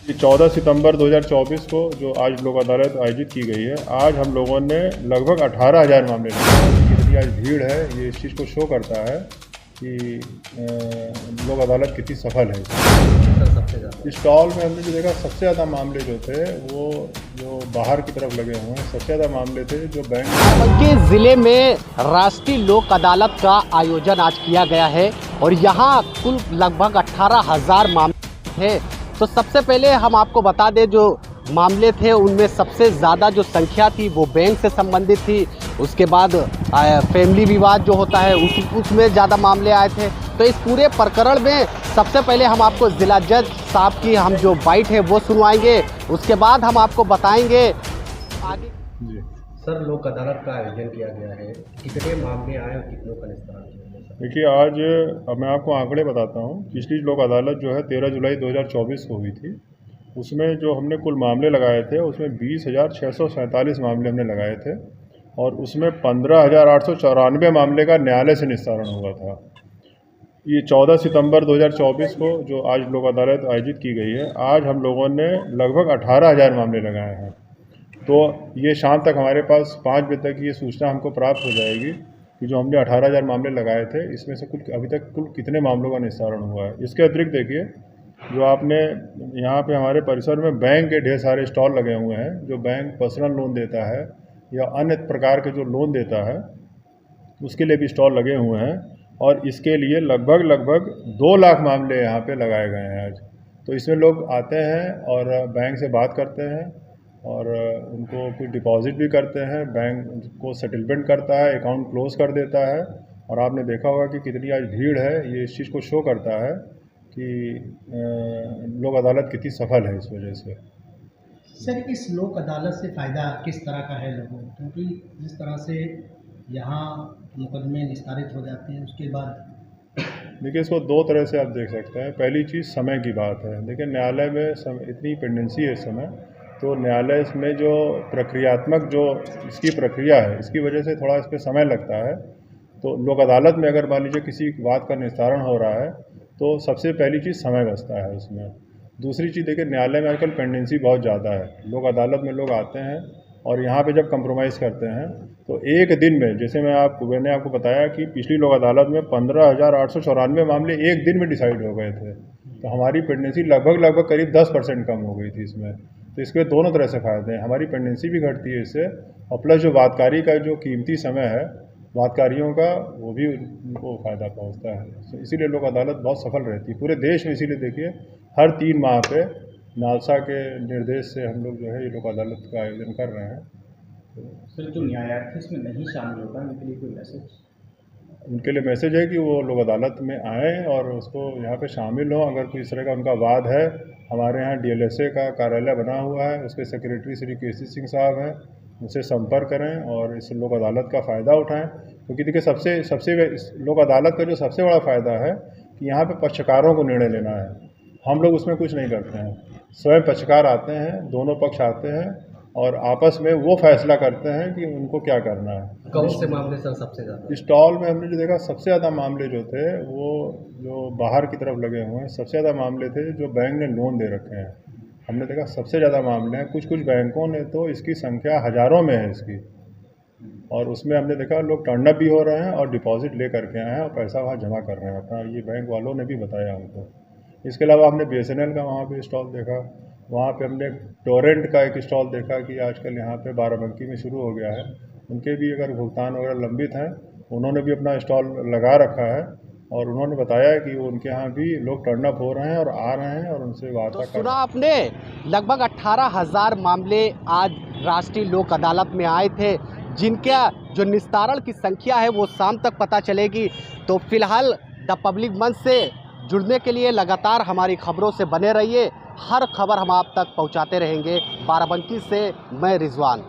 ये 14 सितंबर 2024 को जो आज लोक अदालत आयोजित की गई है, आज हम लोगों ने लगभग 18,000 मामले लगाए। कितनी आज भीड़ है, ये इस चीज़ को शो करता है कि लोक अदालत कितनी सफल है। सबसे ज़्यादा स्टॉल में हमने जो देखा, सबसे ज़्यादा मामले जो थे वो जो बाहर की तरफ लगे हुए हैं, सबसे ज़्यादा मामले थे जो बैंक। बाराबंकी जिले में राष्ट्रीय लोक अदालत का आयोजन आज किया गया है और यहाँ कुल लगभग 18,000 मामले थे। तो सबसे पहले हम आपको बता दें, जो मामले थे उनमें सबसे ज़्यादा जो संख्या थी वो बैंक से संबंधित थी। उसके बाद फैमिली विवाद जो होता है उसमें ज़्यादा मामले आए थे। तो इस पूरे प्रकरण में सबसे पहले हम आपको जिला जज साहब की हम जो बाइट है वो सुनवाएंगे, उसके बाद हम आपको बताएंगे आगे। जी सर, लोक अदालत का आयोजन किया गया है, कितने मामले आए और कितनों का निस्तारण किया गया? देखिए, आज अब मैं आपको आंकड़े बताता हूँ। पिछली लोक अदालत जो है 13 जुलाई 2024 को हुई थी। उसमें जो हमने कुल मामले लगाए थे उसमें 20,647 मामले हमने लगाए थे और उसमें 15,894 मामले का न्यायालय से निस्तारण हुआ था। ये 14 सितंबर 2024 को जो आज लोक अदालत आयोजित की गई है, आज हम लोगों ने लगभग 18,000 मामले लगाए हैं। तो ये शाम तक हमारे पास 5 बजे तक ये सूचना हमको प्राप्त हो जाएगी कि जो हमने 18,000 मामले लगाए थे इसमें से कुल अभी तक कुल कितने मामलों का निस्तारण हुआ है। इसके अतिरिक्त देखिए, जो आपने यहाँ पे हमारे परिसर में बैंक के ढेर सारे स्टॉल लगे हुए हैं। जो बैंक पर्सनल लोन देता है या अन्य प्रकार के जो लोन देता है उसके लिए भी स्टॉल लगे हुए हैं और इसके लिए लगभग 2 लाख मामले यहाँ पे लगाए गए हैं आज। तो इसमें लोग आते हैं और बैंक से बात करते हैं और उनको कुछ डिपॉजिट भी करते हैं, बैंक को सेटलमेंट करता है, अकाउंट क्लोज कर देता है। और आपने देखा होगा कि कितनी आज भीड़ है, ये इस चीज़ को शो करता है कि लोक अदालत कितनी सफल है इस वजह से। सर, इस लोक अदालत से फ़ायदा किस तरह का है लोगों को? क्योंकि जिस तरह से यहाँ मुकदमे निस्तारित हो जाते हैं उसके बाद देखिए, इसको 2 तरह से आप देख सकते हैं। पहली चीज़ समय की बात है। देखिए, न्यायालय में इतनी पेंडेंसी है इस समय, तो न्यायालय में जो प्रक्रियात्मक जो इसकी प्रक्रिया है इसकी वजह से थोड़ा इस पर समय लगता है। तो लोक अदालत में अगर मान लीजिए किसी बात का निस्तारण हो रहा है तो सबसे पहली चीज़ समय बचता है उसमें। दूसरी चीज़ देखिए, न्यायालय में आजकल पेंडेंसी बहुत ज़्यादा है। लोक अदालत में लोग आते हैं और यहाँ पे जब कंप्रोमाइज़ करते हैं तो एक दिन में, जैसे मैंने आपको बताया कि पिछली लोक अदालत में 15,894 मामले एक दिन में डिसाइड हो गए थे। तो हमारी पेंडेंसी लगभग करीब 10% कम हो गई थी इसमें। तो इसके दोनों तरह से फ़ायदे हैं, हमारी पेंडेंसी भी घटती है इससे और प्लस जो वादकारी का जो कीमती समय है वादकारियों का, वो भी उनको फ़ायदा पहुंचता है। तो इसीलिए लोक अदालत बहुत सफल रहती है पूरे देश में। इसीलिए देखिए, हर 3 माह पे नालसा के निर्देश से हम लोग जो है ये लोक अदालत का आयोजन कर रहे हैं। सर, जो न्यायार्थी इसमें नहीं शामिल होगा उनके लिए कोई मैसेज? उनके लिए मैसेज है कि वो लोक अदालत में आएँ और उसको यहाँ पे शामिल हों। अगर कोई इस तरह का उनका वाद है, हमारे यहाँ DLSA का कार्यालय बना हुआ है, उसके सेक्रेटरी श्री KC सिंह साहब हैं, उनसे संपर्क करें और इस लोक अदालत का फ़ायदा उठाएं। क्योंकि देखिए, सबसे लोक अदालत का जो सबसे बड़ा फ़ायदा है कि यहाँ पे पक्षकारों को निर्णय लेना है। हम लोग उसमें कुछ नहीं करते हैं, स्वयं पक्षकार आते हैं, दोनों पक्ष आते हैं और आपस में वो फैसला करते हैं कि उनको क्या करना है। कौन से मामले सर सबसे ज़्यादा? स्टॉल में हमने जो देखा, सबसे ज़्यादा मामले जो थे वो जो बाहर की तरफ लगे हुए हैं, सबसे ज़्यादा मामले थे जो बैंक ने लोन दे रखे हैं। हमने देखा सबसे ज़्यादा मामले हैं। कुछ बैंकों ने तो इसकी संख्या हज़ारों में है इसकी, और उसमें हमने देखा लोग टर्न अप भी हो रहे हैं और डिपॉजिट ले करके आए हैं और पैसा वहाँ जमा कर रहे हैं अपना। ये बैंक वालों ने भी बताया हमको। इसके अलावा हमने BSNL का वहाँ पे स्टॉल देखा, वहाँ पे हमने टोरेंट का एक स्टॉल देखा कि आजकल यहाँ पे बाराबंकी में शुरू हो गया है। उनके भी अगर भुगतान वगैरह लंबित हैं, उन्होंने भी अपना स्टॉल लगा रखा है और उन्होंने बताया कि उनके यहाँ भी लोग टर्न अप हो रहे हैं और आ रहे हैं और उनसे वार्ता कर रहे हैं। सुना आपने, लगभग 18,000 मामले आज राष्ट्रीय लोक अदालत में आए थे, जिनका जो निस्तारण की संख्या है वो शाम तक पता चलेगी। तो फिलहाल द पब्लिक मंच से जुड़ने के लिए लगातार हमारी खबरों से बने रहिए। हर खबर हम आप तक पहुंचाते रहेंगे। बाराबंकी से मैं रिजवान।